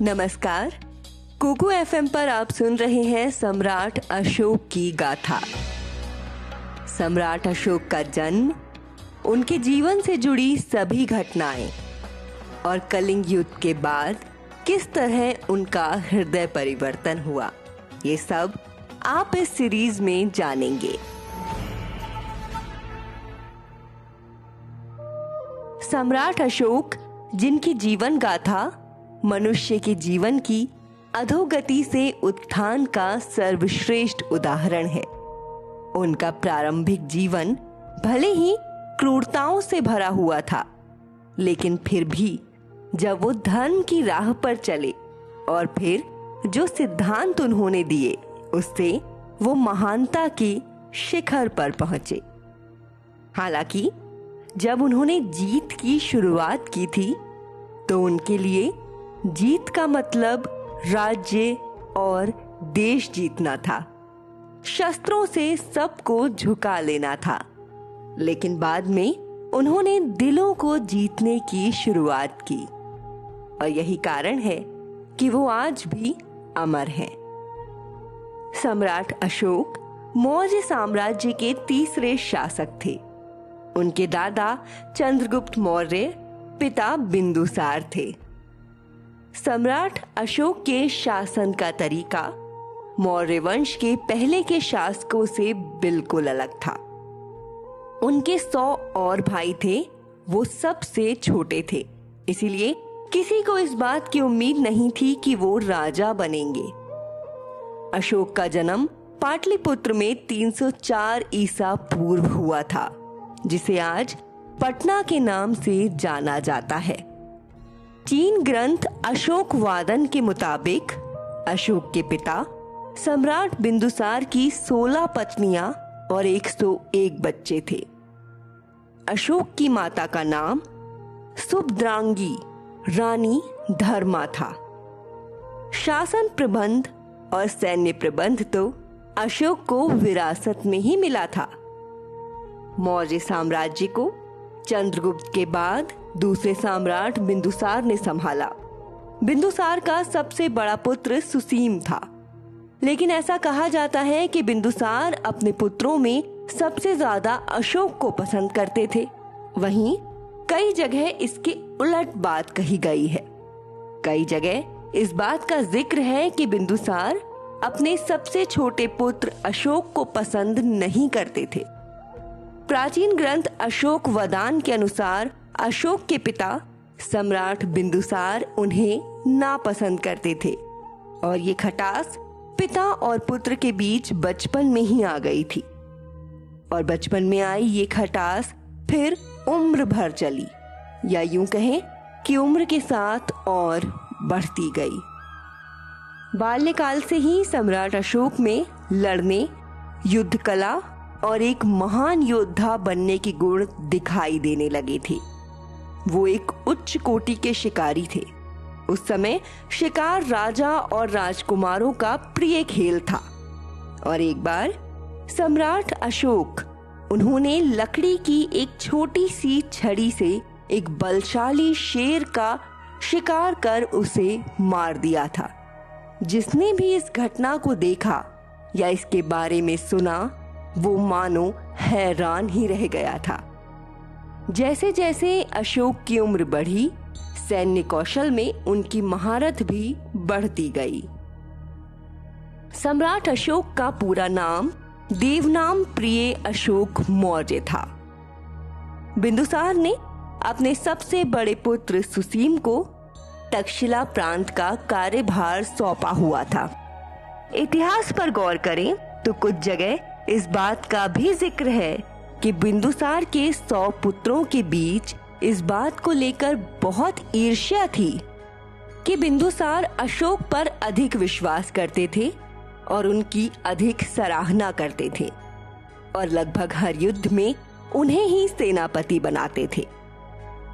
नमस्कार। कुकू एफएम पर आप सुन रहे हैं सम्राट अशोक की गाथा। सम्राट अशोक का जन्म, उनके जीवन से जुड़ी सभी घटनाएं और कलिंग युद्ध के बाद किस तरह उनका हृदय परिवर्तन हुआ, ये सब आप इस सीरीज में जानेंगे। सम्राट अशोक, जिनकी जीवन गाथा मनुष्य के जीवन की अधोगति से उत्थान का सर्वश्रेष्ठ उदाहरण है। उनका प्रारंभिक जीवन भले ही क्रूरताओं से भरा हुआ था, लेकिन फिर भी जब वो धर्म की राह पर चले और फिर जो सिद्धांत उन्होंने दिए, उससे वो महानता के शिखर पर पहुंचे। हालांकि जब उन्होंने जीत की शुरुआत की थी, तो उनके लिए जीत का मतलब राज्य और देश जीतना था, शस्त्रों से सबको झुका लेना था। लेकिन बाद में उन्होंने दिलों को जीतने की शुरुआत की, और यही कारण है कि वो आज भी अमर हैं। सम्राट अशोक मौर्य साम्राज्य के तीसरे शासक थे। उनके दादा चंद्रगुप्त मौर्य पिता बिंदुसार थे। सम्राट अशोक के शासन का तरीका मौर्य वंश के पहले के शासकों से बिल्कुल अलग था। उनके 100 और भाई थे, वो सबसे छोटे थे, इसीलिए किसी को इस बात की उम्मीद नहीं थी कि वो राजा बनेंगे। अशोक का जन्म पाटलिपुत्र में 304 ईसा पूर्व हुआ था, जिसे आज पटना के नाम से जाना जाता है। चीन ग्रंथ अशोक वादन के मुताबिक अशोक के पिता सम्राट बिंदुसार की 16 पत्नियां और 101 बच्चे थे। अशोक की माता का नाम सुभद्रांगी रानी धर्मा था। शासन प्रबंध और सैन्य प्रबंध तो अशोक को विरासत में ही मिला था। मौर्य साम्राज्य को चंद्रगुप्त के बाद दूसरे सम्राट बिंदुसार ने संभाला। बिंदुसार का सबसे बड़ा पुत्र सुसीम था, लेकिन ऐसा कहा जाता है कि बिंदुसार अपने पुत्रों में सबसे ज्यादा अशोक को पसंद करते थे। वहीं कई जगह इसके उलट बात कही गई है। कई जगह इस बात का जिक्र है कि बिंदुसार अपने सबसे छोटे पुत्र अशोक को पसंद नहीं करते थे। प्राचीन ग्रंथ अशोक वदान के अनुसार अशोक के पिता सम्राट बिंदुसार उन्हें नापसंद करते थे, और ये खटास पिता और पुत्र के बीच बचपन में ही आ गई थी। और बचपन में आई ये खटास फिर उम्र भर चली, या यूं कहें कि उम्र के साथ और बढ़ती गई। बाल्यकाल से ही सम्राट अशोक में लड़ने, युद्ध कला और एक महान योद्धा बनने के गुण दिखाई देने लगे थे। वो एक उच्च कोटि के शिकारी थे। उस समय शिकार राजा और राजकुमारों का प्रिय खेल था, और एक बार सम्राट अशोक उन्होंने लकड़ी की एक छोटी सी छड़ी से एक बलशाली शेर का शिकार कर उसे मार दिया था। जिसने भी इस घटना को देखा या इसके बारे में सुना, वो मानो हैरान ही रह गया था। जैसे जैसे अशोक की उम्र बढ़ी, सैन्य कौशल में उनकी महारत भी बढ़ती गई। सम्राट अशोक का पूरा नाम देवनाम प्रिय अशोक मौर्य था। बिंदुसार ने अपने सबसे बड़े पुत्र सुसीम को तक्षशिला प्रांत का कार्यभार सौंपा हुआ था। इतिहास पर गौर करें तो कुछ जगह इस बात का भी जिक्र है कि बिंदुसार के 100 पुत्रों के बीच इस बात को लेकर बहुत ईर्ष्या थी कि बिंदुसार अशोक पर अधिक विश्वास करते थे और उनकी अधिक सराहना करते थे, और लगभग हर युद्ध में उन्हें ही सेनापति बनाते थे।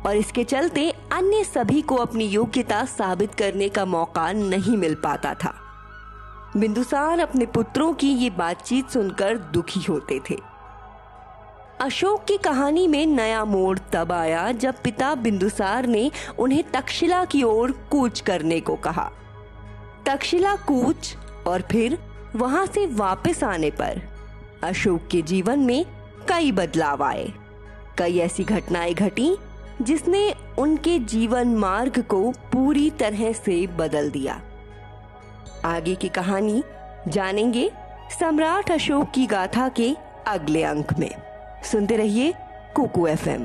और इसके चलते अन्य सभी को अपनी योग्यता साबित करने का मौका नहीं मिल पाता था। बिंदुसार अपने पुत्रों की ये बातचीत सुनकर दुखी होते थे। अशोक की कहानी में नया मोड़ तब आया जब पिता बिंदुसार ने उन्हें तक्षशिला की ओर कूच करने को कहा। तक्षशिला कूच और फिर वहां से वापस आने पर अशोक के जीवन में कई बदलाव आए। कई ऐसी घटनाएं घटी जिसने उनके जीवन मार्ग को पूरी तरह से बदल दिया। आगे की कहानी जानेंगे सम्राट अशोक की गाथा के अगले अंक में। सुनते रहिए कुकू FM।